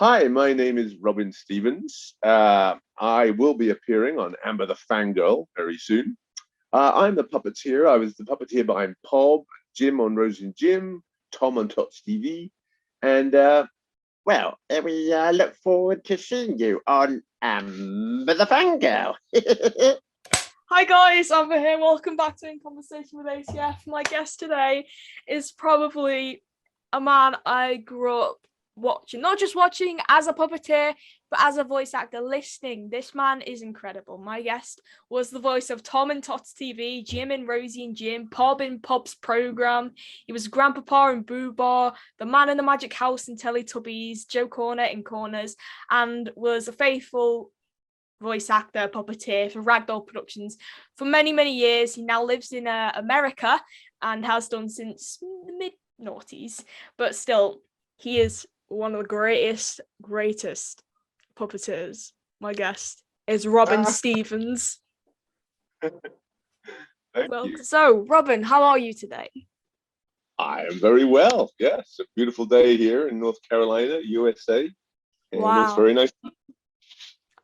Hi, my name is Robin Stevens. I will be appearing on Amber the Fangirl very soon. I'm the puppeteer. I was the puppeteer behind Pob, Jim on Rosie and Jim, Tom on Tots TV, and we look forward to seeing you on Amber the Fangirl. Hi guys, Amber here. Welcome back to In Conversation with ATF. My guest today is probably a man I grew up watching, not just watching as a puppeteer, but as a voice actor, listening. This man is incredible. My guest was the voice of Tom in Tots TV, Jim in Rosie and Jim, Pob in Pob's program. He was Grandpapa in Boohbah, the man in the Magic House in Teletubbies, Joe Corner in Corners, and was a faithful voice actor, puppeteer for Ragdoll Productions for many, many years. He now lives in America and has done since the mid-noughties, but still, he is one of the greatest puppeteers. My guest is Robin Stevens. Thank you. So, Robin, how are you today? I am very well. Yes, a beautiful day here in North Carolina, USA. And Wow. It's very nice.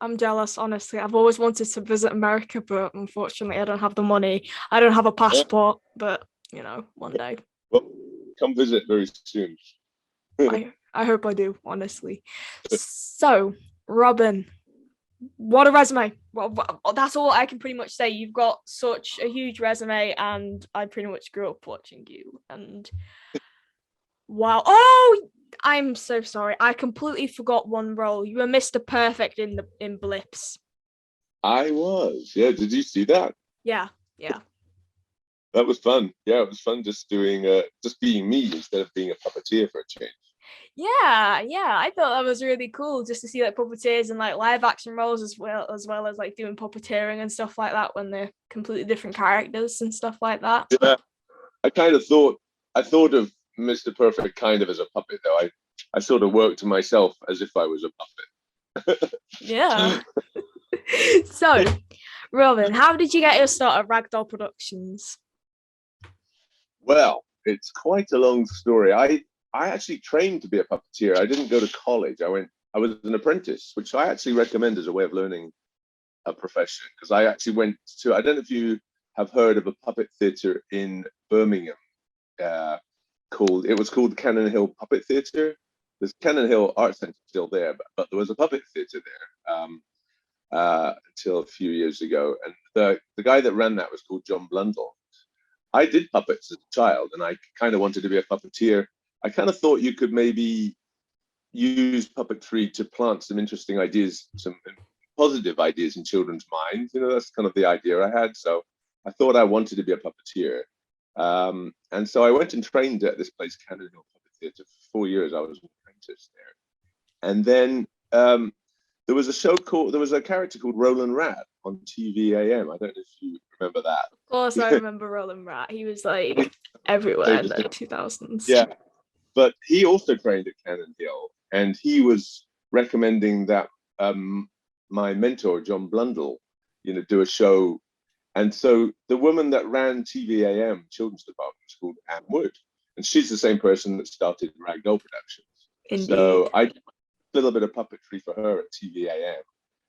I'm jealous, honestly. I've always wanted to visit America, but unfortunately I don't have the money. I don't have a passport, but, you know, one day. Well, come visit very soon. I hope I do, honestly. So, Robin, what a resume. Well, that's all I can pretty much say. You've got such a huge resume, and I pretty much grew up watching you. And wow. Oh, I'm so sorry. I completely forgot one role. You were Mr. Perfect in Blips. I was. Yeah, did you see that? Yeah. That was fun. Yeah, it was fun just being me instead of being a puppeteer for a change. Yeah, I thought that was really cool just to see like puppeteers and like live action roles as well as like doing puppeteering and stuff like that when they're completely different characters and stuff like that. Yeah, I thought of Mr. Perfect kind of as a puppet though. I sort of worked to myself as if I was a puppet. Yeah. So, Robin, how did you get your start at Ragdoll Productions? Well, it's quite a long story. I actually trained to be a puppeteer. I didn't go to college. I was an apprentice, which I actually recommend as a way of learning a profession, because I actually went to, I don't know if you have heard of a puppet theatre in Birmingham, it was called Cannon Hill Puppet Theatre. There's Cannon Hill Art Centre still there, but there was a puppet theatre there until a few years ago. And the guy that ran that was called John Blundell. I did puppets as a child, and I kind of wanted to be a puppeteer. I kind of thought you could maybe use puppetry to plant some interesting ideas, some positive ideas in children's minds. You know, that's kind of the idea I had. So I thought I wanted to be a puppeteer. And so I went and trained at this place, Cannon Hill Puppet Theatre, for 4 years. I was an apprentice there. And then there was a character called Roland Rat on TV AM. I don't know if you remember that. Of course, I remember Roland Rat. He was like everywhere in the 2000s. Yeah, but he also trained at Cannon Hill, and he was recommending that my mentor, John Blundell, do a show. And so the woman that ran TV AM children's department was called Anne Wood, and she's the same person that started Ragdoll Productions. Indeed. So I did a little bit of puppetry for her at TV AM.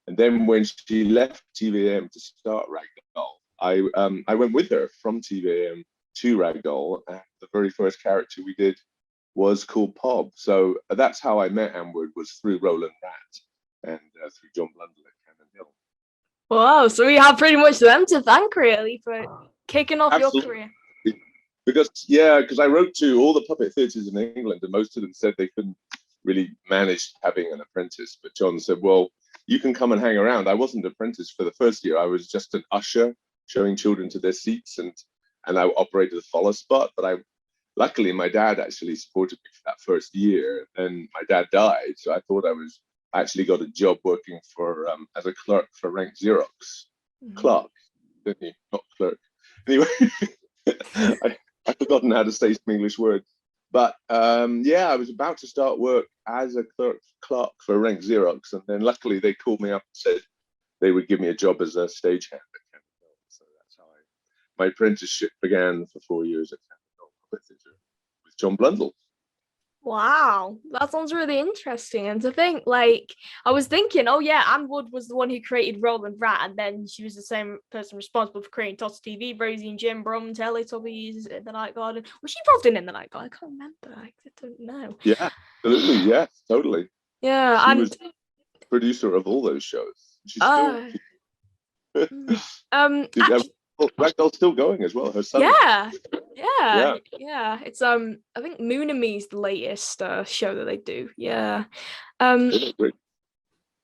And then when she left TV AM to start Ragdoll, I went with her from TV AM to Ragdoll, and the very first character we did was called Pob. So that's how I met Anne Wood, was through Roland Rat and through John Blundell at Cannon Hill. Wow, so we have pretty much them to thank really for kicking off your career. Because I wrote to all the puppet theatres in England, and most of them said they couldn't really manage having an apprentice. But John said, well, you can come and hang around. I wasn't an apprentice for the first year. I was just an usher, showing children to their seats, and I operated the follow spot. But luckily, my dad actually supported me for that first year. And my dad died, so I thought I actually got a job working for as a clerk for Rank Xerox. Mm-hmm. Clerk, didn't he? Not clerk. Anyway, I've forgotten how to say some English words. But I was about to start work as a clerk for Rank Xerox, and then luckily they called me up and said they would give me a job as a stagehand at Cannon Hill. So that's how my apprenticeship began for 4 years at Cannon Hill Puppet Theatre with John Blundell. Wow, that sounds really interesting. And to think, like, I was thinking, oh yeah, Anne Wood was the one who created Roland Rat, and then she was the same person responsible for creating Tots TV, Rosie and Jim, Brum, Teletubbies, In the Night Garden. Was she involved in the Night Garden? I can't remember. I don't know. Yeah, absolutely. Yeah, totally. Yeah, She and was producer of all those shows. She's still, uh, actually, Ragdoll's still going as well. Her son. yeah, Yeah. It's I think Moon and Me's the latest show that they do. Yeah. Um, Great.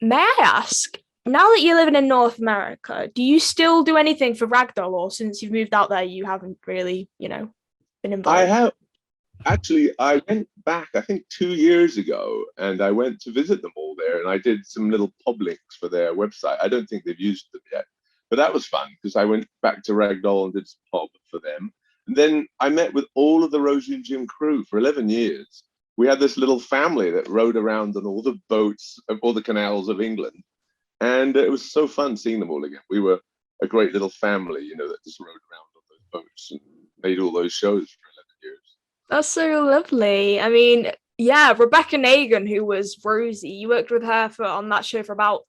May I ask, now that you're living in North America, do you still do anything for Ragdoll, or since you've moved out there, you haven't really, been I involved? have actually. I went back, I think, 2 years ago, and I went to visit them all there, and I did some little pub links for their website. I don't think they've used them yet, but that was fun because I went back to Ragdoll and did some pub for them. And then I met with all of the Rosie and Jim crew for 11 years. We had this little family that rode around on all the boats of all the canals of England. And it was so fun seeing them all again. We were a great little family, that just rode around on those boats and made all those shows for 11 years. That's so lovely. I mean, yeah, Rebecca Nagan, who was Rosie, you worked with her on that show for about,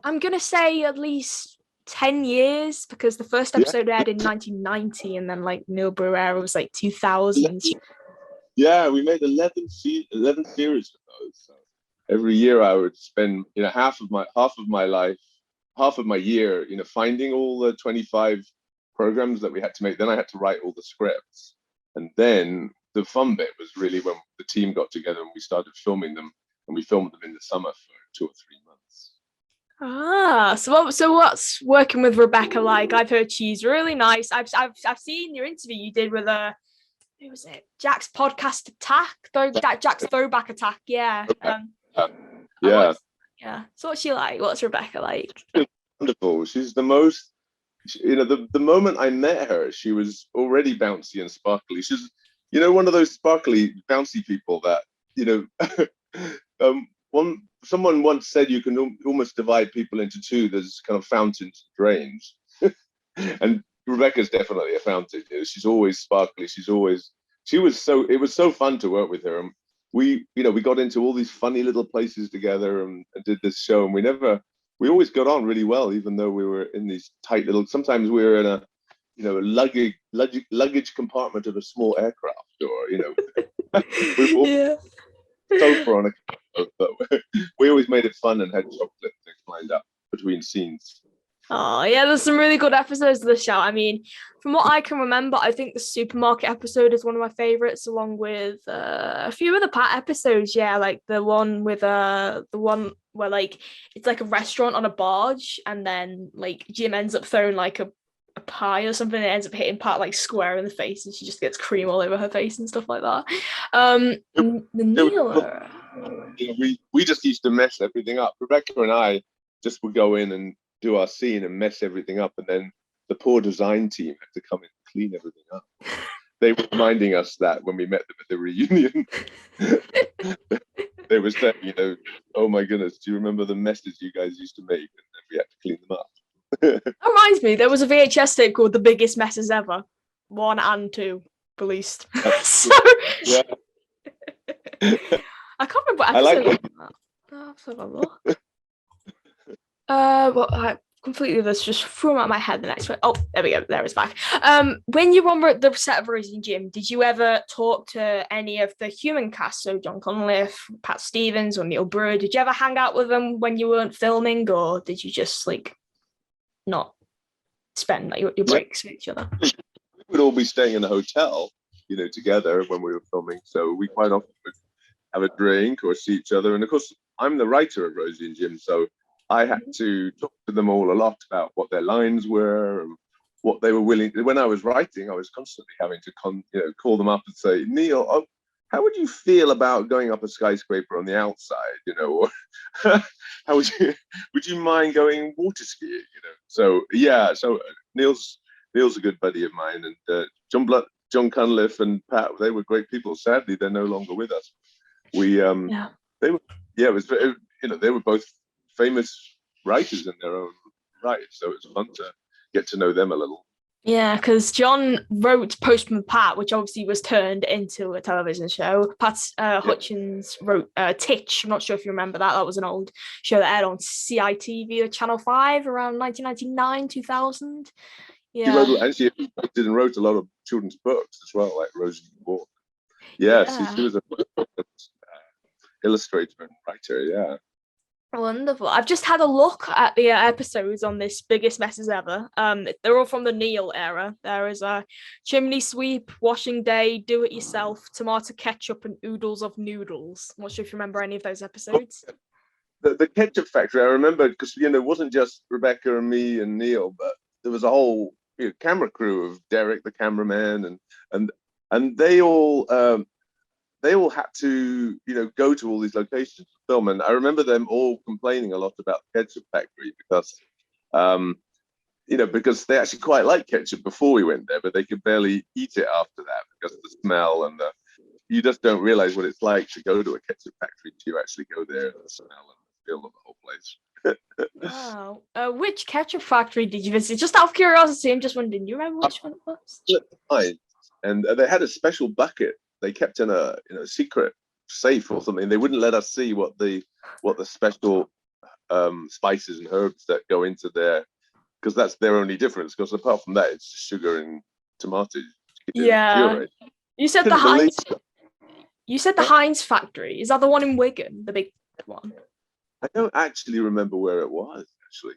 I'm gonna say at least 10 years, because the first Yeah, episode aired in 1990, and then like Neil Barrera was like 2000s. yeah, we made 11 series of those. So every year I would spend, half of my life, half of my year, finding all the 25 programs that we had to make. Then I had to write all the scripts. And then the fun bit was really when the team got together and we started filming them, and we filmed them in the summer for 2 or 3 months. So what's working with Rebecca like? I've heard she's really nice. I've seen your interview you did with who was it? Jack's podcast attack, Jack's throwback attack. Yeah. Yeah. Yeah. So what's she like? What's Rebecca like? Wonderful. She's the most, the moment I met her, she was already bouncy and sparkly. She's, one of those sparkly, bouncy people that, someone once said you can almost divide people into two. There's kind of fountains and drains. And Rebecca's definitely a fountain. She's always sparkly. It was so fun to work with her. And we got into all these funny little places together and did this show. And we always got on really well, even though we were in these tight little, sometimes we were in a luggage compartment of a small aircraft, or, we were Yeah. so far on a, but we always made it fun and had chocolate things lined up between scenes. Oh, yeah, there's some really good episodes of the show. I mean, from what I can remember, I think the supermarket episode is one of my favorites, along with a few of the Pat episodes. Yeah, like the one where like it's like a restaurant on a barge, and then like Jim ends up throwing like a pie or something, and ends up hitting Pat like square in the face, and she just gets cream all over her face and stuff like that. The Neil. We just used to mess everything up. Rebecca and I just would go in and do our scene and mess everything up, and then the poor design team had to come in and clean everything up. They were reminding us that when we met them at the reunion. They were saying, oh my goodness, do you remember the messes you guys used to make? And then we had to clean them up. That reminds me, there was a VHS tape called The Biggest Messes Ever, 1 and 2 released. So Yeah. I can't remember what I like episode. Let's have a look. Well, I completely this just threw out my head the next one. Oh, there we go. There it's back. When you were on the set of Rosie and Jim, did you ever talk to any of the human cast? So John Conliffe, Pat Stevens, or Neil Brewer? Did you ever hang out with them when you weren't filming, or did you just like not spend like your breaks with each other? We would all be staying in a hotel, together when we were filming. So we quite often would have a drink or see each other. And of course, I'm the writer of Rosie and Jim, so I had to talk to them all a lot about what their lines were and what they were willing to. When I was writing, I was constantly having to call them up and say, Neil, how would you feel about going up a skyscraper on the outside? Or how would you mind going water skiing? So yeah, so Neil's a good buddy of mine, and John Cunliffe and Pat, they were great people. Sadly, they're no longer with us. They were, it was, they were both famous writers in their own right, so it was fun to get to know them a little. Yeah, because John wrote Postman Pat, which obviously was turned into a television show. Pat Yeah, Hutchins wrote Titch. I'm not sure if you remember that. That was an old show that aired on CITV or Channel 5 around 1999, 2000. she Yeah, wrote, and she did and wrote a lot of children's books as well, like Rosie. Yeah, she yeah. was a illustrator and writer. Yeah. Wonderful. I've just had a look at the episodes on this Biggest Messes Ever. They're all from the Neil era. There is a chimney sweep, washing day, do it yourself, tomato ketchup, and oodles of noodles. I'm not sure if you remember any of those episodes. The ketchup factory, I remember, because it wasn't just Rebecca and me and Neil, but there was a whole camera crew of Derek, the cameraman, and and they all had to go to all these locations to film, and I remember them all complaining a lot about the ketchup factory because because they actually quite liked ketchup before we went there, but they could barely eat it after that because of the smell and you just don't realize what it's like to go to a ketchup factory until you actually go there and the smell and the feel of the whole place. Wow. Which ketchup factory did you visit? Just out of curiosity, I'm just wondering, do you remember which one it was? And they had a special bucket they kept in a secret safe or something. They wouldn't let us see what the special spices and herbs that go into there, because that's their only difference. Because apart from that, it's sugar and tomatoes. Yeah. Puree. You said the Couldn't believe Heinz. You said the Heinz factory. Is that the one in Wigan, the big one? I don't actually remember where it was. Actually,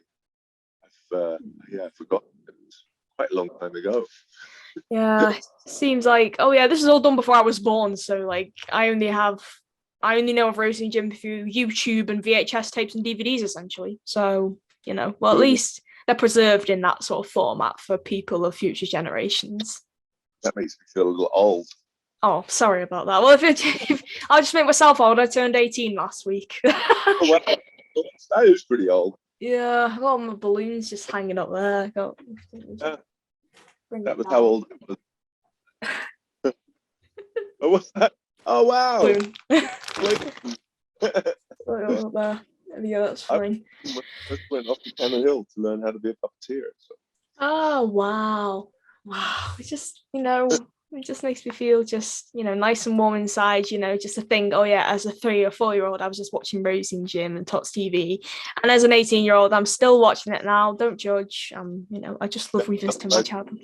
I forgot. It was quite a long time ago. Yeah, seems like, oh yeah, this is all done before I was born, so like I only know of Rosie and Jim through YouTube and VHS tapes and DVDs essentially. So, well, at least they're preserved in that sort of format for people of future generations. That makes me feel a little old. Oh, sorry about that. Well, if I'll just make myself old. I turned 18 last week. Oh, well, that is pretty old. Yeah, I got my balloons just hanging up there. Yeah, Bring that it was down. how old it was. Oh, what's that? Oh, wow. Balloon. I There we go, that's fine. just went off to Cannon Hill to learn how to be a puppeteer. So. Oh wow. Wow. It just makes me feel just, nice and warm inside, just to think, oh yeah, as a 3 or 4 year old, I was just watching Rosie and Jim and Tots TV. And as an 18-year-old, I'm still watching it now. Don't judge. I just love revisiting my childhood.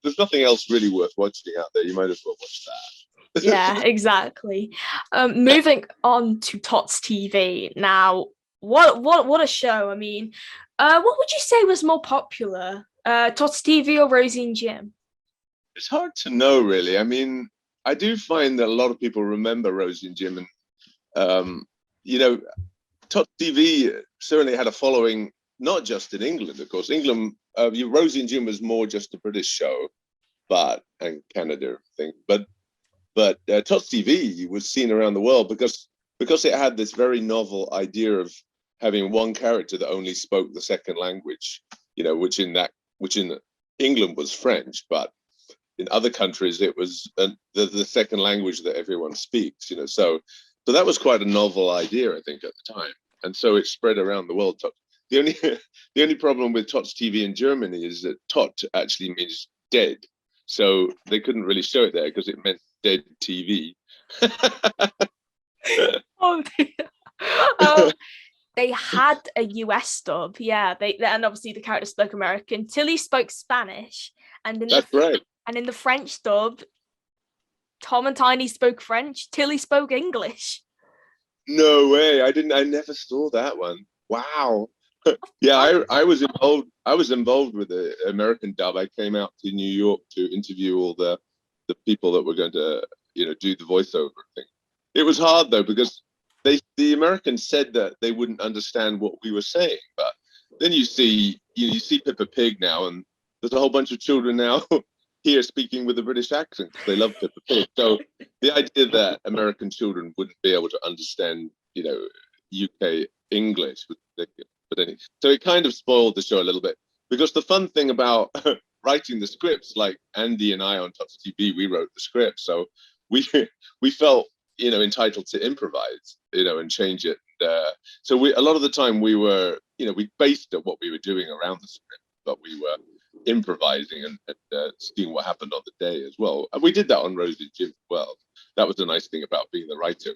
There's nothing else really worth watching out there. You might as well watch that. Yeah, exactly. Moving on to Tots TV. Now, what a show. I mean, what would you say was more popular? Tots TV or Rosie and Jim? It's hard to know, really. I mean, I do find that a lot of people remember Rosie and Jim, and Tot TV certainly had a following, not just in England, of course. England, Rosie and Jim was more just a British show, and Canada, I think. But Tots TV was seen around the world because it had this very novel idea of having one character that only spoke the second language, which in England was French, but in other countries it was the second language that everyone speaks. So that was quite a novel idea, I think, at the time, and so it spread around the world. The only problem with Tots TV in Germany is that Tot actually means dead, so they couldn't really show it there because it meant dead TV. Oh, oh, they had a US dub, yeah. And obviously the character spoke American. Tilly spoke Spanish, and That's right. And in the French dub, Tom and Tiny spoke French. Tilly spoke English. No way! I never saw that one. Wow. Yeah, I was involved. I was involved with the American dub. I came out to New York to interview all the people that were going to do the voiceover thing. It was hard though because the Americans said that they wouldn't understand what we were saying, but then you see Peppa Pig now, and there's a whole bunch of children now here speaking with a British accent because they love Peppa Pig. So the idea that American children wouldn't be able to understand UK English was ridiculous. But anyway, so it kind of spoiled the show a little bit because the fun thing about writing the scripts, like Andy and I on Tots TV, we wrote the script, so we felt entitled to improvise, and change it. So a lot of the time we were, we based what we were doing around the script, but we were improvising and seeing what happened on the day as well. And we did that on Rosie and Jim as well. That was the nice thing about being the writer.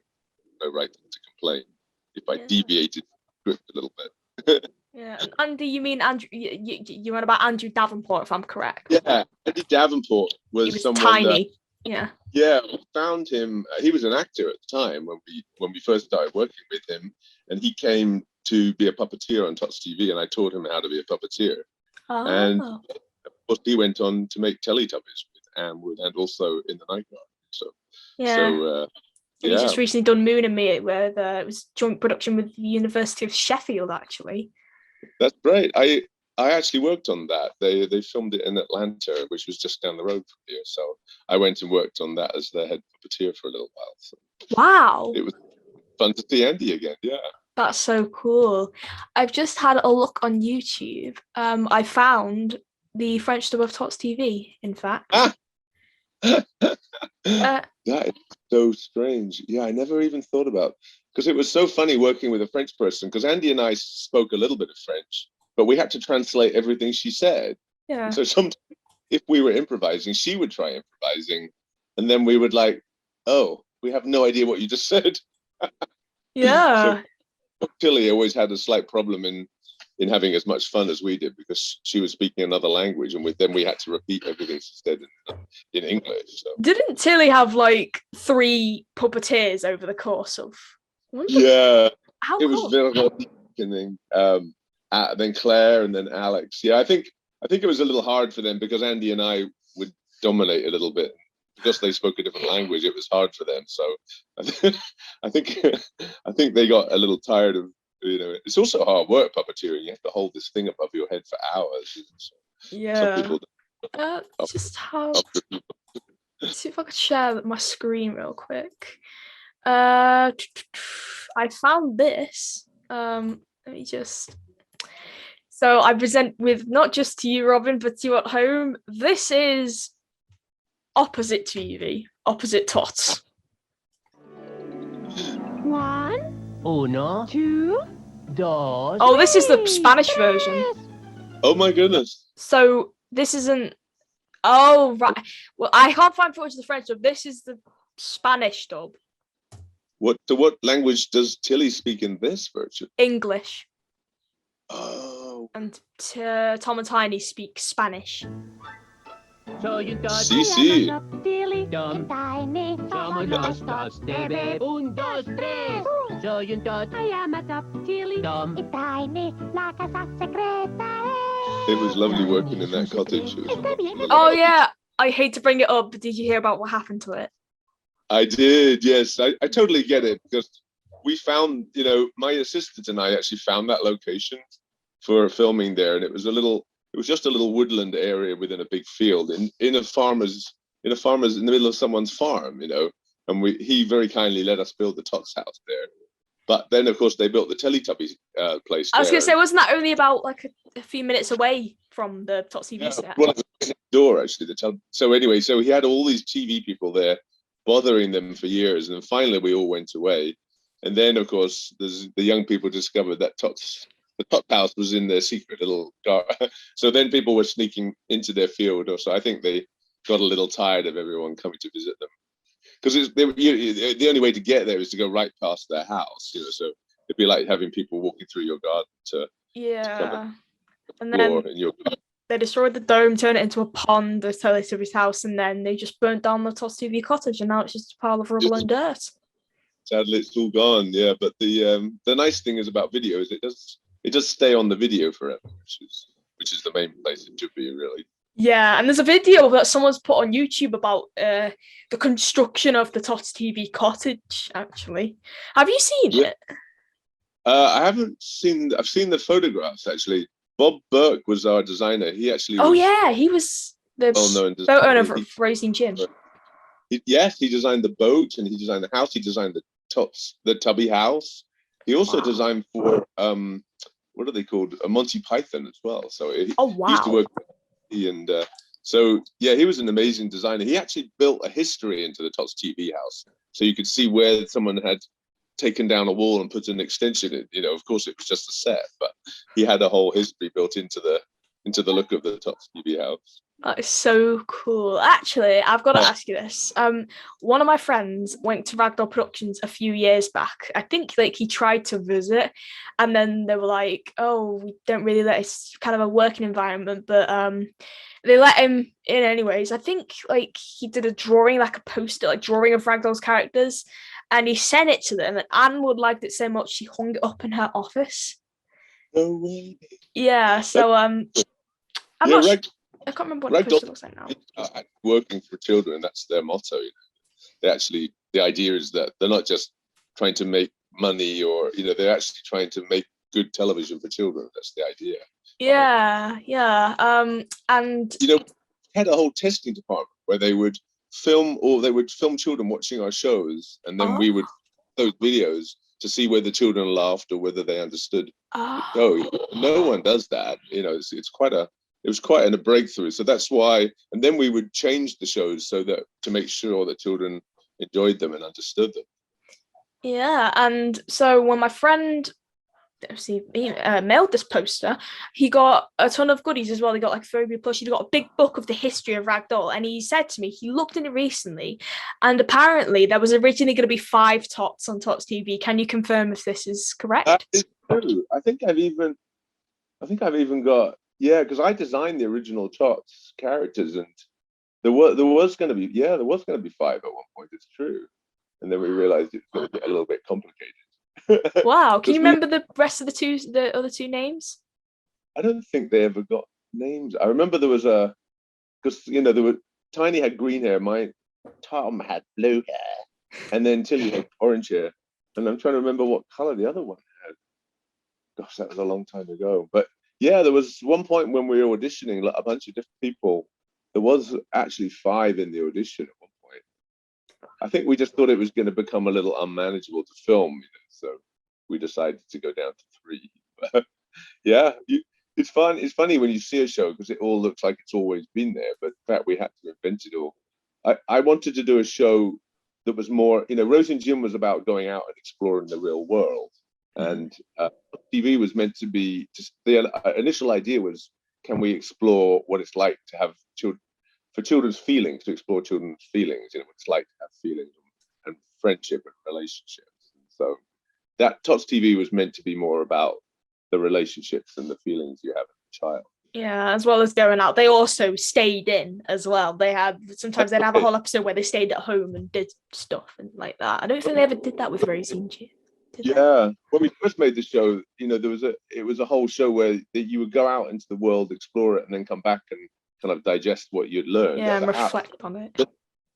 No right to complain if I deviated the script a little bit. Yeah, and Andy, you mean Andrew? You went about Andrew Davenport, if I'm correct. Yeah, Andy Davenport was, He was someone tiny. Yeah, we found him. He was an actor at the time when we first started working with him, and he came to be a puppeteer on Tots TV, and I taught him how to be a puppeteer. Oh. And of course, he went on to make Teletubbies with Anne Wood and also in the Night Garden. So He's just recently done Moon and Me, where it was joint production with the University of Sheffield, actually. That's great. I actually worked on that. They filmed it in Atlanta, which was just down the road from here. So I went and worked on that as the head puppeteer for a little while. So wow. It was fun to see Andy again. Yeah. That's so cool. I've just had a look on YouTube. I found the French dub of Tots TV, in fact. That is so strange. Yeah, I never even thought about, because it was so funny working with a French person, because Andy and I spoke a little bit of French, but we had to translate everything she said. Yeah. So sometimes if we were improvising, she would try improvising, and then we would like, oh, we have no idea what you just said. Yeah. So Tilly always had a slight problem in having as much fun as we did, because she was speaking another language, and then we had to repeat everything she said in English. So. Didn't Tilly have like 3 puppeteers over the course of? Yeah, how it was Virgo, and then Claire, and then Alex. Yeah, I think it was a little hard for them, because Andy and I would dominate a little bit. Because they spoke a different language, it was hard for them. So I think they got a little tired of, it's also hard work puppeteering. You have to hold this thing above your head for hours. So yeah. Some people just have. Let's see if I could share my screen real quick. I found this. Let me just. So I present with not just to you, Robin, but to you at home. This is Opposite TV, Opposite Tots. 1, 2, dos. Oh, this is the Spanish version. Oh my goodness. So this isn't. Oh right. Well, I can't find footage of the French dub. This is the Spanish dub. What language does Tilly speak in this version? English. Oh. And Tom and Tiny speak Spanish. So you thought sí. So you thought I am a top tilly. It was lovely working in that cottage. Oh yeah, I hate to bring it up, but did you hear about what happened to it? I did, yes. I totally get it, because we found, my assistant and I actually found that location for filming there, and it was just a little woodland area within a big field in the middle of someone's farm, and he very kindly let us build the Tots house there. But then of course they built the Teletubbies place. I was going to say, wasn't that only about like a few minutes away from the Tots TV set? Well, next door actually. So anyway, so he had all these TV people there bothering them for years, and then finally we all went away. And then of course the young people discovered that the Tots house was in their secret little garden. So then people were sneaking into their field. So I think they got a little tired of everyone coming to visit them, because the only way to get there is to go right past their house. So it'd be like having people walking through your garden to and then they destroyed the dome, turned it into a pond, the Teletubbies house, and then they just burnt down the Tots TV cottage, and now it's just a pile of rubble and dirt. Sadly, it's all gone. Yeah, but the nice thing is about video is it does stay on the video forever, which is the main place it should be, really. Yeah, and there's a video that someone's put on YouTube about the construction of the Tots TV cottage, actually. Have you seen it? I haven't seen. I've seen the photographs, actually. Bob Burke was our designer. He actually. He was the boat owner for Rosie and Jim. Yes, he designed the boat, and he designed the house. He designed the Tubby house. He also designed for what are they called? A Monty Python as well. So he used to work with me, and so yeah, he was an amazing designer. He actually built a history into the Tots TV house, so you could see where someone had taken down a wall and put an extension in. Of course, it was just a set, but he had a whole history built into into the look of the Tots TV house. That is so cool. Actually, I've got to ask you this. One of my friends went to Ragdoll Productions a few years back. I think like he tried to visit, and then they were like, "Oh, we don't really let it's kind of a working environment," but they let him in anyways. I think like he did a drawing, like a poster, like drawing of Ragdoll's characters, and he sent it to them. And Anne would liked it so much she hung it up in her office. No way. Yeah. So I'm Yeah, not. I can't remember what the poster looks like now. Working for children, that's their motto. They actually, the idea is that they're not just trying to make money, or they're actually trying to make good television for children. That's the idea. Yeah, yeah. And had a whole testing department where they would film children watching our shows, and then we would those videos to see whether children laughed or whether they understood the show. No one does that. It was quite a breakthrough. So that's why, and then we would change the shows so that to make sure that children enjoyed them and understood them. Yeah, and so when my friend mailed this poster, he got a ton of goodies as well. He got like phobia plush. He got a big book of the history of Ragdoll, and he said to me he looked in it recently, and apparently there was originally going to be 5 Tots on Tots TV. Can you confirm if this is correct? That is true. I think I've even got. Yeah, because I designed the original Tots characters, and there was going to be 5 at one point. It's true, and then we realized it's going to get a little bit complicated. Wow, can you remember the rest of the other 2 names? I don't think they ever got names. I remember there was Tiny had green hair, Tom had blue hair, and then Tilly had orange hair, and I'm trying to remember what color the other one had. Gosh, that was a long time ago, but. Yeah, there was one point when we were auditioning, like, a bunch of different people. There was actually 5 in the audition at one point. I think we just thought it was going to become a little unmanageable to film, so we decided to go down to 3. But, yeah, it's fun. It's funny when you see a show because it all looks like it's always been there, but in fact we had to invent it all. I wanted to do a show that was more, Rosie and Jim was about going out and exploring the real world. And TV was meant to be just the initial idea was, can we explore what it's like to have children's feelings, to explore children's feelings, what it's like to have feelings and friendship and relationships. And so that Tots TV was meant to be more about the relationships and the feelings you have as a child. Yeah, as well as going out, they also stayed in as well. Sometimes they'd have a whole episode where they stayed at home and did stuff and like that. I don't think they ever did that with Rosie and Jim. Yeah, when we first made the show, it was a whole show where you would go out into the world, explore it, and then come back and kind of digest what you'd learned. Yeah, and reflect on it.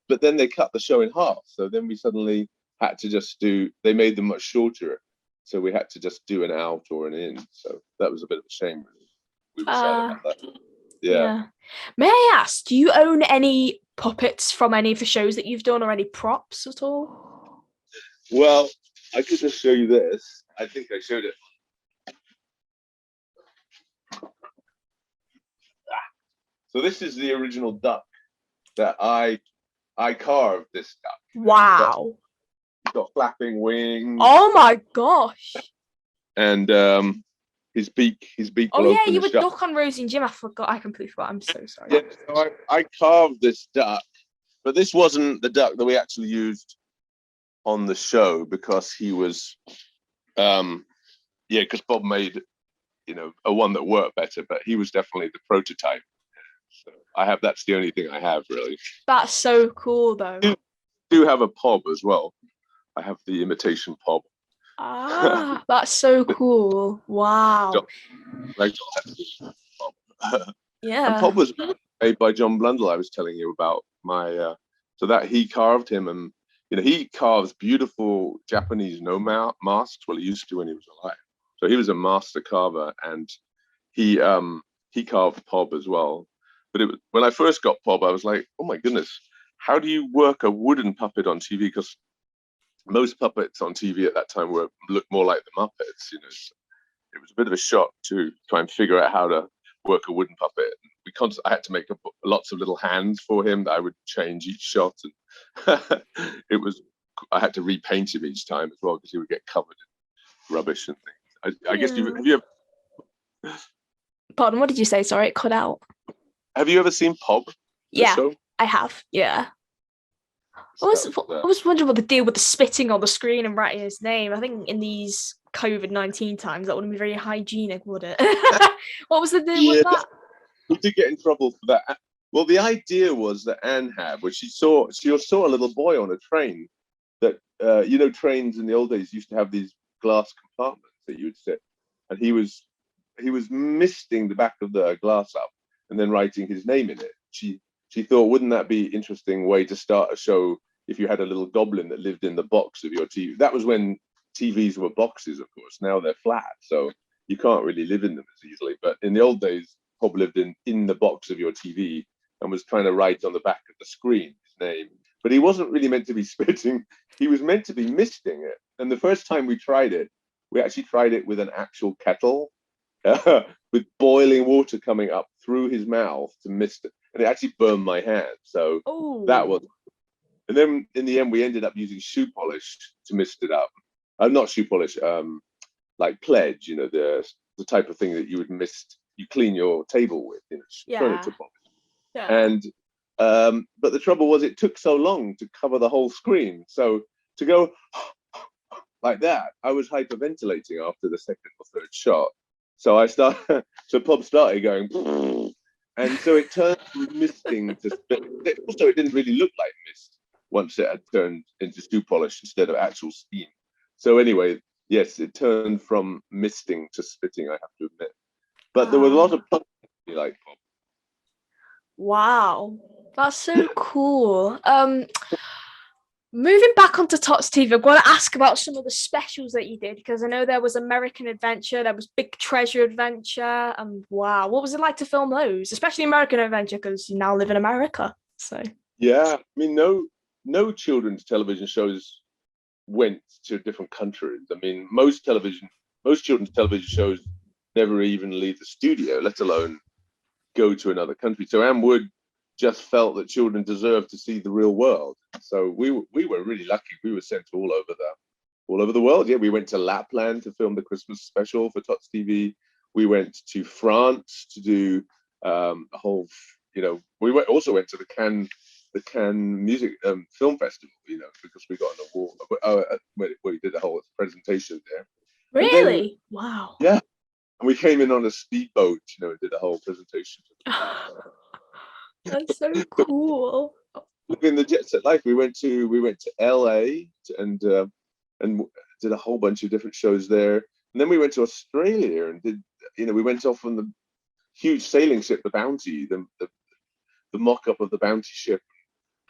But then they cut the show in half, so then we suddenly had to they made them much shorter, so we had to just do an out or an in. So that was a bit of a shame, really. We were sad about that. Yeah. May I ask, do you own any puppets from any of the shows that you've done, or any props at all? Well, I could just show you this. I think I showed it. So this is the original duck that I carved. This duck. Wow. He's got flapping wings. Oh my gosh. And his beak. Oh yeah, you were duck on Rosie and Jim. I completely forgot. I'm so sorry. Yeah, so I carved this duck, but this wasn't the duck that we actually used on the show, because he was because Bob made a one that worked better, but he was definitely the prototype. So that's the only thing I have, really. That's so cool though. I do have a Pob as well. I have the imitation Pob. That's so cool. Wow. Yeah. And Pob was made by John Blundell. I was telling you about so that he carved him, and he carves beautiful Japanese masks. Well, he used to when he was alive. So he was a master carver, and he carved Pob as well. But when I first got Pob, I was like, oh my goodness, how do you work a wooden puppet on TV? Because most puppets on TV at that time looked more like the Muppets. It was a bit of a shock to try and figure out how to work a wooden puppet. I had to make lots of little hands for him that I would change each shot, and I had to repaint him each time as well, because he would get covered in rubbish and things. I guess have you ever... Pardon, what did you say? Sorry, it cut out. Have you ever seen Pop? Yeah, show? I have. Yeah. I was wondering what the deal with the spitting on the screen and writing his name. I think in these COVID-19 times, that wouldn't be very hygienic, would it? What was the deal with that? We did get in trouble for that. Well, the idea was that Anne had, when she saw a little boy on a train that, trains in the old days used to have these glass compartments that you would sit, and he was misting the back of the glass up and then writing his name in it. She thought, wouldn't that be an interesting way to start a show if you had a little goblin that lived in the box of your TV? That was when TVs were boxes, of course. Now they're flat, so you can't really live in them as easily. But in the old days, Bob lived in the box of your TV and was trying to write on the back of the screen his name. But he wasn't really meant to be spitting. He was meant to be misting it. And the first time we tried it, we actually tried it with an actual kettle with boiling water coming up through his mouth to mist it. And it actually burned my hand. So that was. And then in the end, we ended up using shoe polish to mist it up. Not shoe polish, like Pledge, the type of thing that you would mist. You clean your table with, furniture polish. Yeah. And but the trouble was, it took so long to cover the whole screen. So to go like that, I was hyperventilating after the second or third shot. So so Bob started going, and so it turned from misting to spit. Also, it didn't really look like mist once it had turned into shoe polish instead of actual steam. So anyway, yes, it turned from misting to spitting, I have to admit. But there were a lot of like Bob. Wow, that's so cool. Moving back onto Tots TV, I'm going to ask about some of the specials that you did, because I know there was American Adventure, there was Big Treasure Adventure, and wow, what was it like to film those, especially American Adventure, because you now live in America? So yeah, I mean, no children's television shows went to different countries. I mean, most children's television shows never even leave the studio, let alone go to another country. So Anne Wood just felt that children deserved to see the real world. So we were really lucky. We were sent all over the world. Yeah, we went to Lapland to film the Christmas special for Tots TV. We went to France to do a whole. We also went to the Cannes Music Film Festival. Because we got an award. Where we did a whole presentation there. really, wow. Yeah, and we came in on a speedboat. And did a whole presentation. That's so cool. Living the jet set life. We went to LA and did a whole bunch of different shows there, and then we went to Australia and did. We went off on the huge sailing ship, the Bounty, the mock-up of the Bounty ship.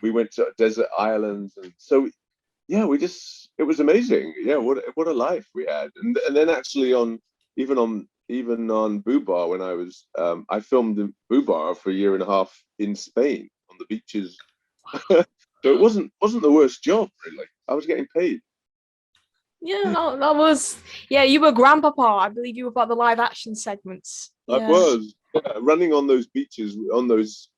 We went to desert islands, and so yeah, it was amazing. Yeah, what a life we had, and then actually even on Boohbah, when I filmed in Boohbah for a year and a half in Spain on the beaches. So it wasn't the worst job, really. I was getting paid. Yeah, that was. Yeah, you were Grandpapa. I believe you were part of the live action segments. I was running on those beaches, on those,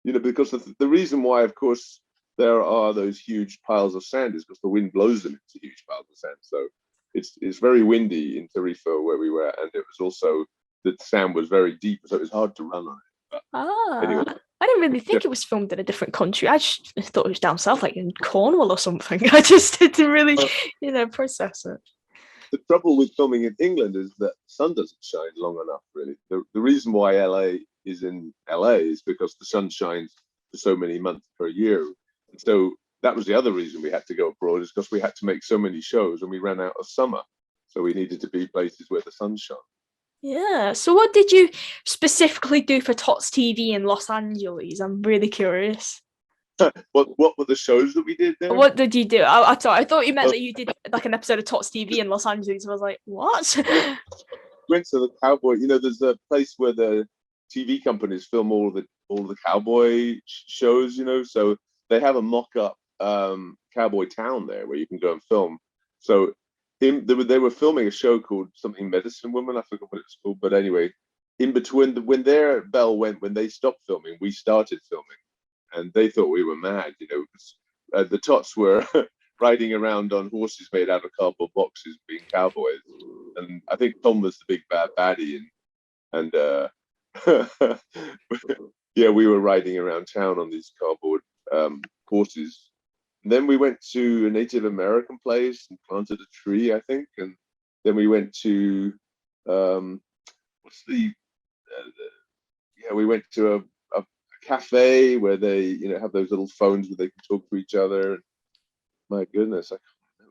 because the reason why, of course, there are those huge piles of sand is because the wind blows them into huge piles of sand. So it's very windy in Tarifa where we were, and it was also the sand was very deep, so it was hard to run on it. But anyway, I didn't really think it was filmed in a different country. I just thought it was down south, like in Cornwall or something. I just didn't really, process it. The trouble with filming in England is that the sun doesn't shine long enough, really. The reason why LA is in LA is because the sun shines for so many months per year. And so that was the other reason we had to go abroad, is because we had to make so many shows and we ran out of summer. So we needed to be places where the sun shone. Yeah. So what did you specifically do for Tots TV in Los Angeles? I'm really curious. What were the shows that we did there? What did you do? I thought you meant that you did like an episode of Tots TV in Los Angeles. I was like, what? Went to the cowboy. There's a place where the TV companies film all the cowboy shows. So they have a mock-up cowboy town there where you can go and film. So they were filming a show called something Medicine Woman. I forgot what it was called, but anyway, in between when their bell went, when they stopped filming, we started filming, and they thought we were mad. The Tots were riding around on horses made out of cardboard boxes, being cowboys, and I think Tom was the big bad baddie, and Yeah, we were riding around town on these cardboard horses. And then we went to a Native American place and planted a tree, I think. And then we went to what's yeah, we went to a cafe where they, have those little phones where they can talk to each other. My goodness, I can't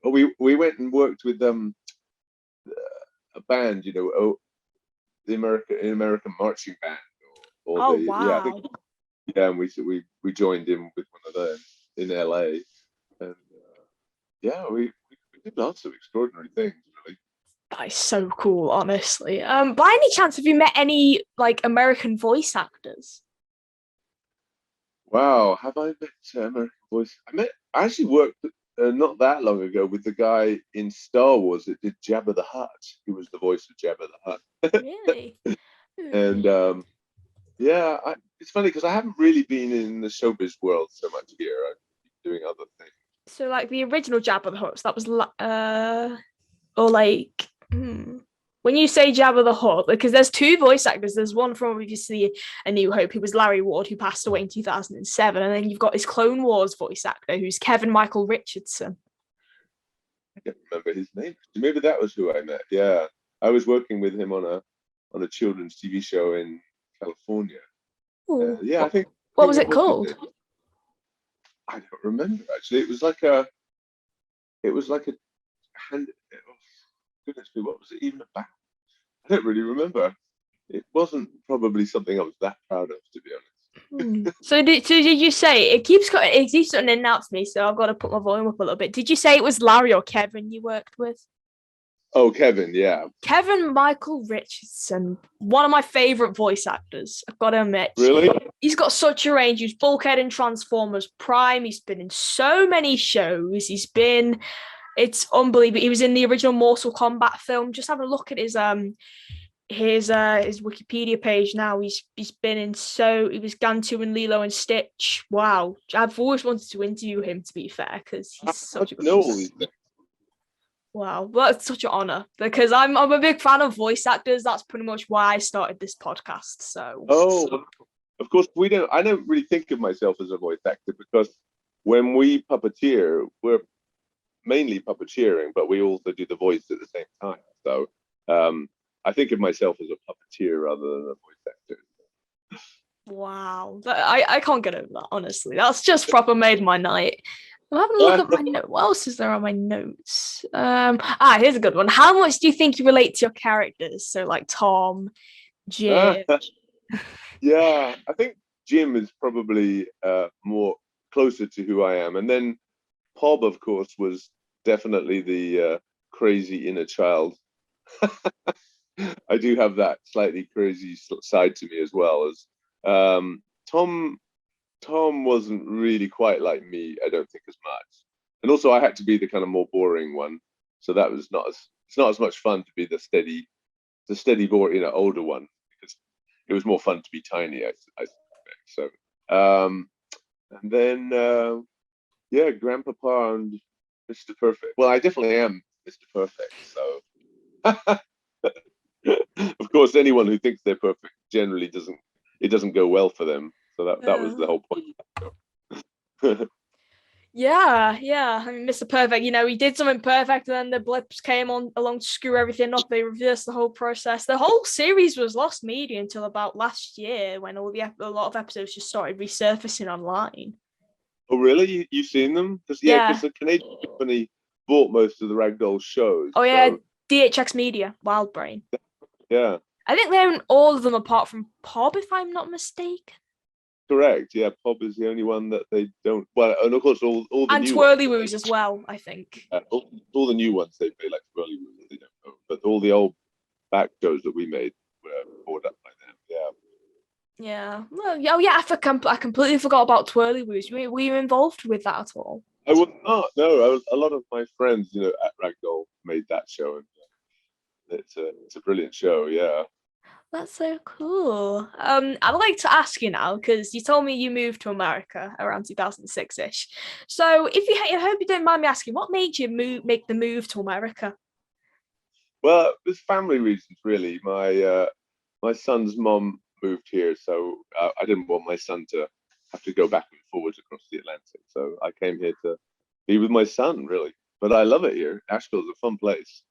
remember. Oh, we went and worked with a band, the American marching band, or Oh the yeah, wow. yeah, and we joined in with one of them in LA, and yeah, we did lots of extraordinary things, really. That is so cool, honestly. By any chance, have you met any like American voice actors? Wow, have I met American voice? I actually worked not that long ago with the guy in Star Wars that did Jabba the Hutt. He was the voice of Jabba the Hutt. Really? And yeah, it's funny because I haven't really been in the showbiz world so much here. I've been doing other things. So like the original Jabba the Hutt, that was or like when you say Jabba the Hutt, because there's two voice actors. There's one from obviously A New Hope, who was Larry Ward, who passed away in 2007, and then you've got his Clone Wars voice actor, who's Kevin Michael Richardson. I can't remember his name. Maybe that was who I met. Yeah, I was working with him on a children's TV show in California. Yeah, I think. What was it called? I don't remember actually. It was like a hand. Oh, goodness me, what was it even about? I don't really remember. It wasn't probably something I was that proud of, to be honest. So did you say it keeps getting announced to me? So I've got to put my volume up a little bit. Did you say it was Larry or Kevin you worked with? Oh, Kevin, yeah. Kevin Michael Richardson, one of my favorite voice actors. I've got to admit. Really? He's got such a range. He's Bulkhead in Transformers Prime. He's been in so many shows. It's unbelievable. He was in the original Mortal Kombat film. Just have a look at his Wikipedia page now. He was Gantu and Lilo and Stitch. Wow. I've always wanted to interview him, to be fair, because he's such a good voice. Wow, well, it's such an honor because I'm a big fan of voice actors. That's pretty much why I started this podcast. So of course I don't really think of myself as a voice actor because when we puppeteer, we're mainly puppeteering, but we also do the voice at the same time. So I think of myself as a puppeteer rather than a voice actor. Wow, I can't get over that, honestly. That's just proper made my night. I'm having a look at my notes. What else is there on my notes? Here's a good one. How much do you think you relate to your characters? So like Tom, Jim. Yeah, I think Jim is probably more closer to who I am. And then Pob, of course, was definitely the crazy inner child. I do have that slightly crazy side to me as well as Tom wasn't really quite like me, I don't think, as much. And also I had to be the kind of more boring one. So that was it's not as much fun to be the steady boring, older one, because it was more fun to be tiny, I suspect. So and then yeah, Grandpapa and Mr. Perfect. Well, I definitely am Mr. Perfect, so of course anyone who thinks they're perfect generally doesn't go well for them. So that was the whole point. Yeah. I mean, Mr. Perfect, he did something perfect, and then the blips came along to screw everything up. They reversed the whole process. The whole series was lost media until about last year, when a lot of episodes just started resurfacing online. Oh, really? You've seen them? Because the Canadian company bought most of the Ragdoll shows. Oh yeah, so... DHX Media, Wild Brain. Yeah. I think they own all of them apart from Pob, if I'm not mistaken. Correct. Yeah, Pob is the only one that they don't. Well, and of course, all the and new Twirly Woos as well, I think. All the new ones they play, like Twirly Woos, they don't own. But all the old back shows that we made were bought up by them. Yeah. Yeah. Well, yeah. I completely forgot about Twirly Woos. Were you involved with that at all? I was not. No, a lot of my friends, at Ragdoll made that show, and it's a brilliant show. Yeah. That's so cool. I'd like to ask you now, because you told me you moved to America around 2006-ish. So I hope you don't mind me asking, what made you make the move to America? Well, there's family reasons, really. My son's mom moved here, so I didn't want my son to have to go back and forwards across the Atlantic. So I came here to be with my son, really. But I love it here. Asheville's a fun place.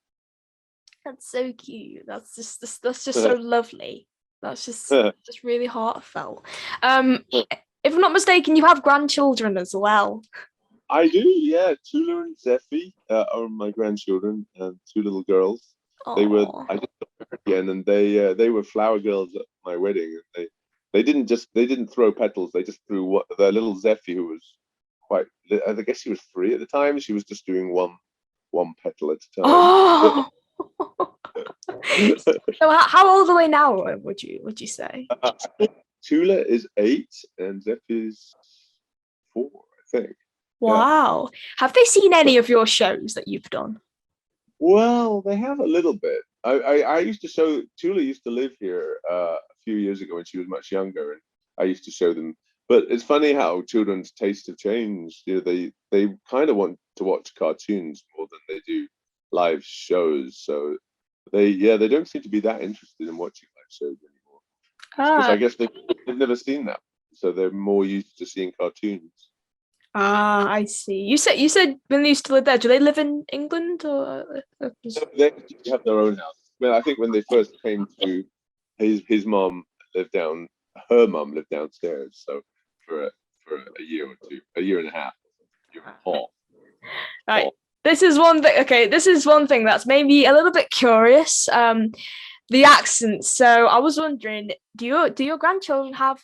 That's so cute. That's just so lovely. That's just really heartfelt. If I'm not mistaken, you have grandchildren as well. I do, yeah. Tula and Zeffie are my grandchildren, and two little girls. They were, I just got married again, and they were flower girls at my wedding. They didn't throw petals. They just threw their little Zeffie, who was quite, I guess she was 3 at the time. She was just doing one petal at a time. Oh. So how old are they now? Would you say? Tula is 8 and Zeffie is 4, I think. Wow. Yeah. Have they seen any of your shows that you've done? Well, they have a little bit. I used to show. Tula used to live here a few years ago when she was much younger, and I used to show them. But it's funny how children's tastes have changed. You know, they kind of want to watch cartoons more than they do live shows. So they don't seem to be that interested in watching live shows anymore. Because I guess they've never seen that, so they're more used to seeing cartoons. I see. You said when they used to live there, do they live in England or? They have their own house. Well, I think when they first came to, his mom lived down. Her mom lived downstairs. So for a year or two, a year and a half, Right. This is one thing. Okay, this is one thing that's made me a little bit curious. The accents. So I was wondering, do your grandchildren have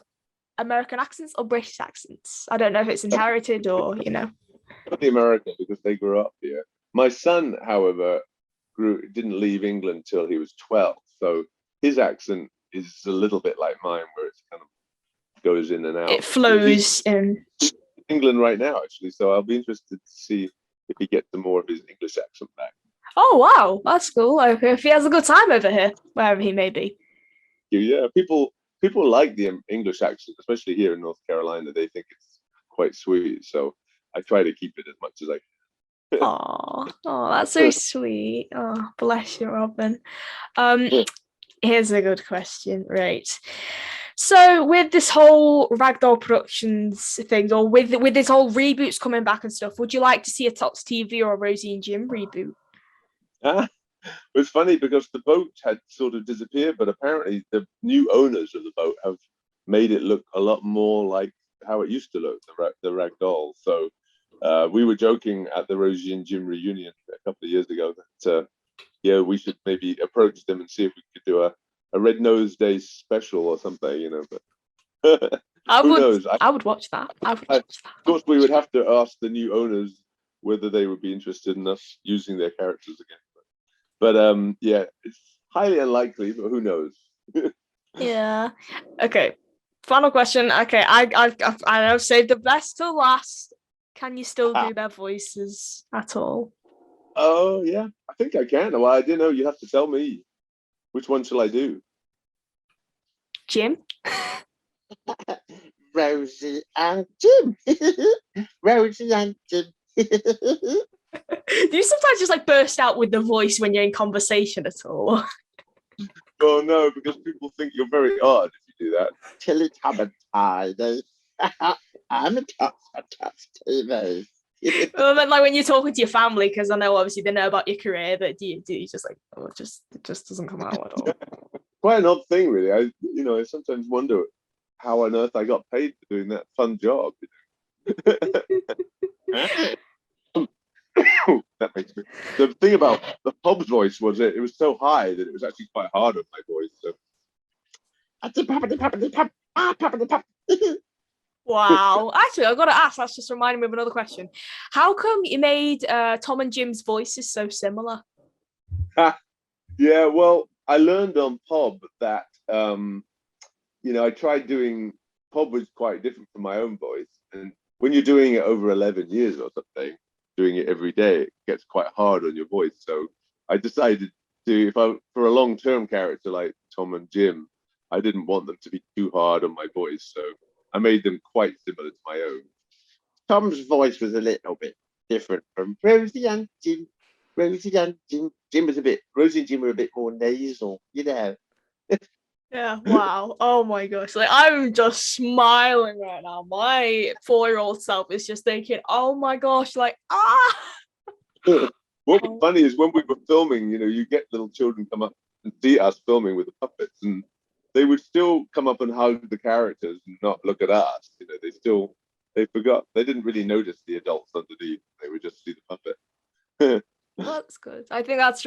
American accents or British accents? I don't know if it's inherited or, you know. Probably American, because they grew up here. My son, however, didn't leave England till he was 12, so his accent is a little bit like mine, where it kind of goes in and out. It flows in. He's in England right now, actually, so I'll be interested to see if he gets some more of his English accent back. Oh wow, that's cool. If he has a good time over here, wherever he may be. Yeah, people like the English accent, especially here in North Carolina. They think it's quite sweet, so I try to keep it as much as I can. Oh, that's so sweet. Oh, bless you, Robin. Here's a good question, right? So with this whole Ragdoll Productions thing, or with this whole reboots coming back and stuff, would you like to see a Tots TV or a Rosie and Jim reboot? It's funny because the boat had sort of disappeared, but apparently the new owners of the boat have made it look a lot more like how it used to look, the Ragdoll. So we were joking at the Rosie and Jim reunion a couple of years ago that we should maybe approach them and see if we could do a Red Nose Day special or something, you know. But who knows? I would watch that. Of course, we would have to ask the new owners whether they would be interested in us using their characters again. But it's highly unlikely, but who knows? Yeah. Okay. Final question. Okay, I've saved the best till last. Can you still do their voices at all? Oh yeah, I think I can. Well, I didn't know. You have to tell me. Which one shall I do? Jim? Rosie and Jim. Rosie and Jim. Do you sometimes just like burst out with the voice when you're in conversation at all? Oh no, because people think you're very odd if you do that. Tilly Tabatide. I'm a Tots TV. Well, I meant like when you're talking to your family, because I know obviously they know about your career, but do you just like, oh, it just doesn't come out at all? Quite an odd thing, really. I sometimes wonder how on earth I got paid for doing that fun job. That makes me. The thing about the pub's voice was it was so high that it was actually quite hard on my voice. So. Wow. Actually, I've got to ask. That's just reminding me of another question. How come you made Tom and Jim's voices so similar? Yeah, well, I learned on Pub that I tried doing. Pub was quite different from my own voice, and when you're doing it over 11 years or something, doing it every day, it gets quite hard on your voice. So I decided to, for a long-term character like Tom and Jim, I didn't want them to be too hard on my voice, so I made them quite similar to my own. Tom's voice was a little bit different from Rosie and Jim. Rosie and Jim. Rosie and Jim were a bit more nasal, you know. Yeah, wow. Oh my gosh. Like I'm just smiling right now. My 4-year-old self is just thinking, oh my gosh, like What was funny is when we were filming, you get little children come up and see us filming with the puppets, and they would still come up and hug the characters and not look at us. They forgot. They didn't really notice the adults underneath. They would just see the puppet. Well, that's good. I think that's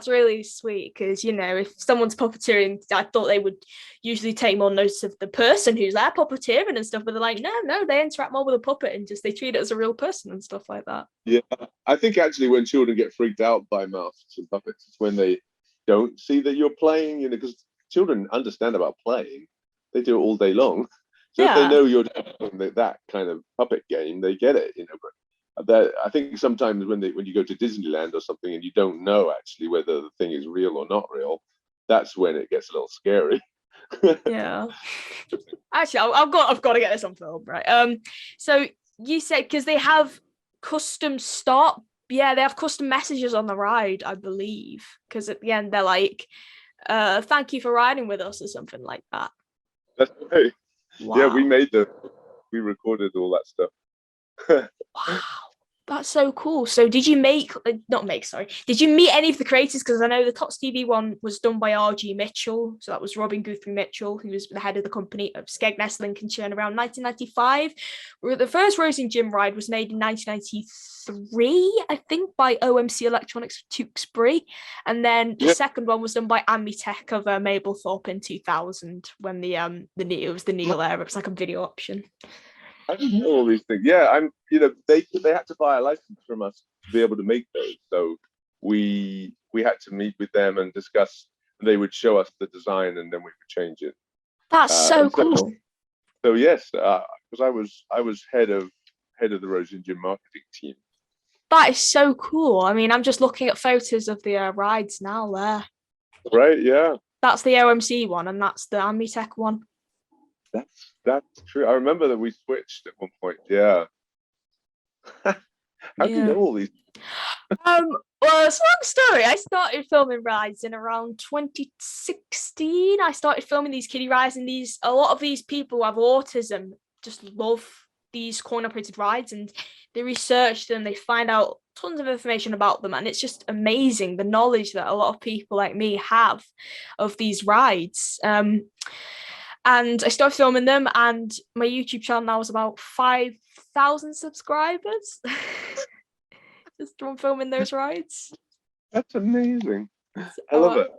really sweet because if someone's puppeteering, I thought they would usually take more notice of the person who's there puppeteering and stuff. But they're like, no, they interact more with a puppet and just they treat it as a real person and stuff like that. Yeah, I think actually when children get freaked out by masks and puppets, it's when they don't see that you're playing. Because children understand about playing; they do it all day long. So if they Yeah. know you're doing that kind of puppet game, they get it. But I think sometimes when you go to Disneyland or something and you don't know actually whether the thing is real or not real, that's when it gets a little scary. Yeah. Actually, I've got to get this on film, right? So you said because they have custom start, they have custom messages on the ride, I believe. Because at the end they're like, "Thank you for riding with us" or something like that. That's right. Wow. Yeah, we recorded all that stuff. Wow. That's so cool. So did you did you meet any of the creators? Because I know the Tots TV one was done by R.G. Mitchell. So that was Robin Guthrie Mitchell, who was the head of the company of Skegness, Lincolnshire around 1995. The first Rosie and Jim ride was made in 1993, I think, by OMC Electronics Tewkesbury. And then the second one was done by Amitech of Mablethorpe in 2000 when it was the Neil era. It was like a video option. I didn't know all these things. Yeah, they had to buy a license from us to be able to make those. So we had to meet with them and discuss. And they would show us the design, and then we would change it. That's so cool. So yes, because I was head of the Rosie and Jim marketing team. That is so cool. I mean, I'm just looking at photos of the rides now. There. Right. Yeah. That's the OMC one, and that's the Amitech one. That's true. I remember that we switched at one point. Yeah. How do you know all these? Well, it's a long story. I started filming rides in around 2016. I started filming these kiddie rides, and a lot of these people who have autism just love these coin-operated rides, and they research them. They find out tons of information about them, and it's just amazing the knowledge that a lot of people like me have of these rides. And I started filming them, and my YouTube channel now is about 5,000 subscribers. Just from filming those rides. That's amazing. I love it.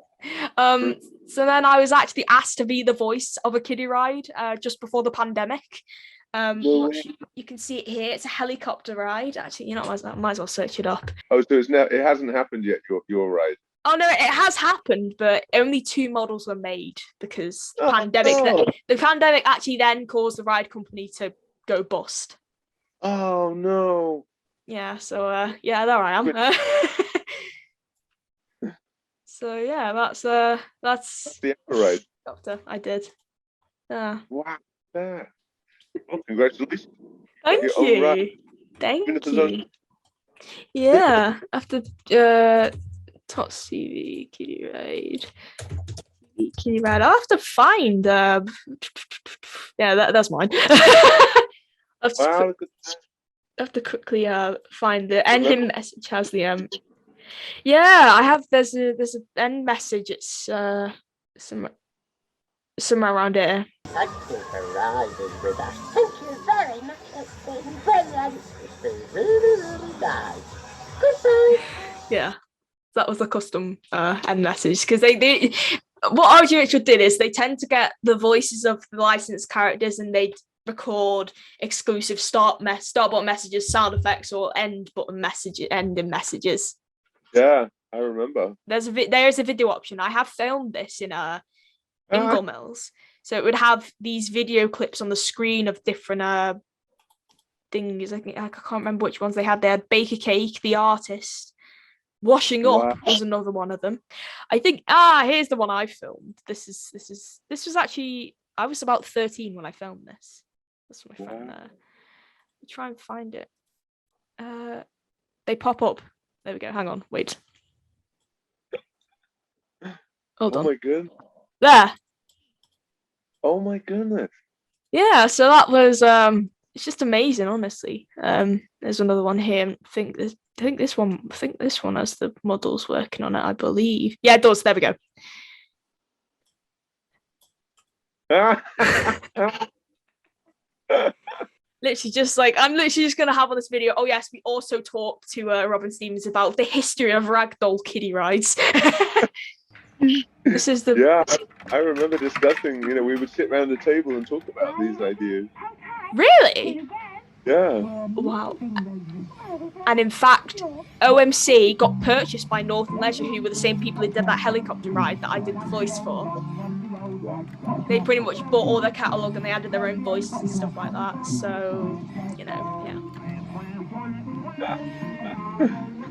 So then I was actually asked to be the voice of a kiddie ride just before the pandemic. You can see it here. It's a helicopter ride. Actually, I might as well search it up. Oh, so it hasn't happened yet. Your ride. Oh no, it has happened, but only 2 models were made because the pandemic actually then caused the ride company to go bust. Oh no. Yeah, so there I am. So yeah, that's the ride. Doctor, I did. Wow. Well, congratulations. Thank you. Thank you. Yeah, after Tots TV Kitty Ride. I'll have to find that's mine. I have to quickly find the ending message. Has the I have there's an end message. It's somewhere around here. Thank you for riding with us. Thank you very much. It's been brilliant. It's been really, really nice. Goodbye. Yeah. That was a custom end message because they what RG Richard did is they tend to get the voices of the licensed characters and they'd record exclusive start button messages, sound effects, or ending messages. Yeah, I remember. There is a video option. I have filmed this in Ingle Mills, so it would have these video clips on the screen of different things. I can't remember which ones they had. They had Baker Cake, the artist. Washing Up was another one of them. I think here's the one I filmed. This was actually I was about 13 when I filmed this. That's my friend there. Try and find it. They pop up. There we go. Hang on. Wait. Hold on. Oh my god. There. Oh my goodness. Yeah, so that was it's just amazing, honestly. There's another one here. I think this one has the models working on it, I believe. Yeah, it does. There we go. Literally just like, I'm literally just gonna have on this video. Oh yes, we also talked to Robin Stevens about the history of Ragdoll kiddie rides. This is the Yeah, I remember discussing, we would sit around the table and talk about these ideas. Really? Yeah. Wow. And in fact, OMC got purchased by Northern Leisure, who were the same people who did that helicopter ride that I did the voice for. They pretty much bought all their catalogue and they added their own voices and stuff like that. So, yeah.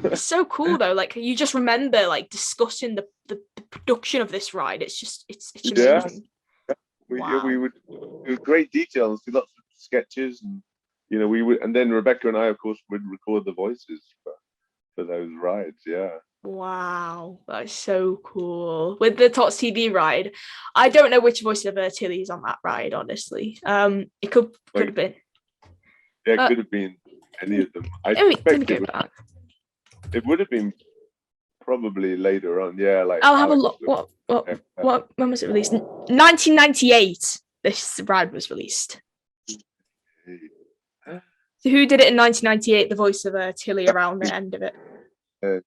It's so cool though. Like, you just remember like discussing the production of this ride. It's amazing. We would do great detail and see lots of sketches, and we would, and then Rebecca and I, of course, would record the voices for those rides. Yeah. Wow, that's so cool. With the Tots TV ride, I don't know which voice of Tilly is on that ride, honestly. It could have been. Yeah, it could have been any of them. It would have been probably later on. Yeah, like I'll have a look. What? When was it released? 1998. This ride was released. So who did it in 1998? The voice of Tilly around the end of it.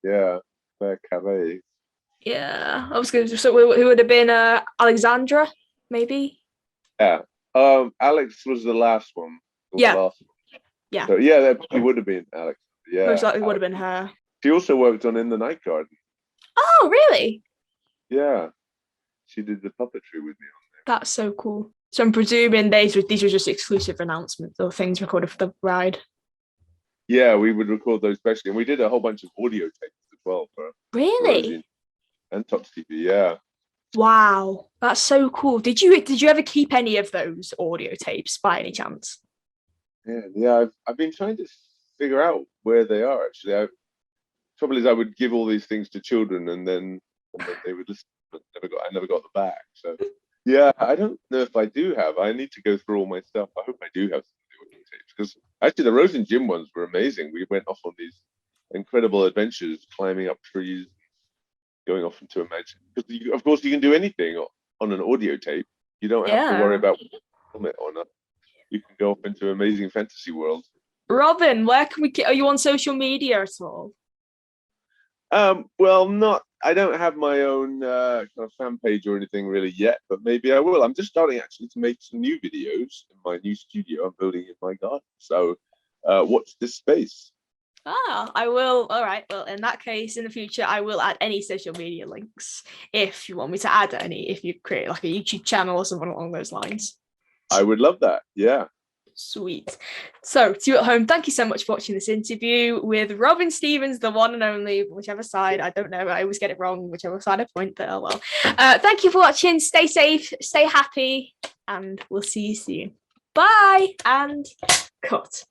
Yeah. Cabaret. Yeah, I was going to. So who would have been Alexandra, maybe? Yeah. Alex was the last one. Yeah. Yeah. So yeah, that probably would have been Alex. Yeah. Most likely would have been her. She also worked on In the Night Garden. Oh, really? Yeah. She did the puppetry with me on there. That's so cool. So I'm presuming these were just exclusive announcements or things recorded for the ride. Yeah, we would record those specially, and we did a whole bunch of audio tapes as well for Rosie and Tots TV. Yeah. Wow, that's so cool. Did you ever keep any of those audio tapes by any chance? Yeah. I've been trying to figure out where they are. Actually, trouble is I would give all these things to children, and then they would listen. But I never got them back. So yeah, I don't know if I do have. I need to go through all my stuff. I hope I do have some audio tapes, because actually the Rose and Jim ones were amazing. We went off on these incredible adventures, climbing up trees, going off into imagination. Because of course you can do anything on an audio tape. You don't have to worry about film it or not. You can go off into amazing fantasy worlds. Robin, where can we? Are you on social media at all? Well, I don't have my own kind of fan page or anything really yet, but maybe I will. I'm just starting actually to make some new videos in my new studio I'm building in my garden. So watch this space. I will. All right. Well, in that case, in the future, I will add any social media links if you want me to add any, if you create like a YouTube channel or something along those lines. I would love that. Yeah. Sweet. So to you at home, thank you so much for watching this interview with Robin Stevens, the one and only, whichever side, I don't know, I always get it wrong, whichever side I point, but oh well. Thank you for watching. Stay safe, stay happy, and we'll see you soon. Bye, and cut.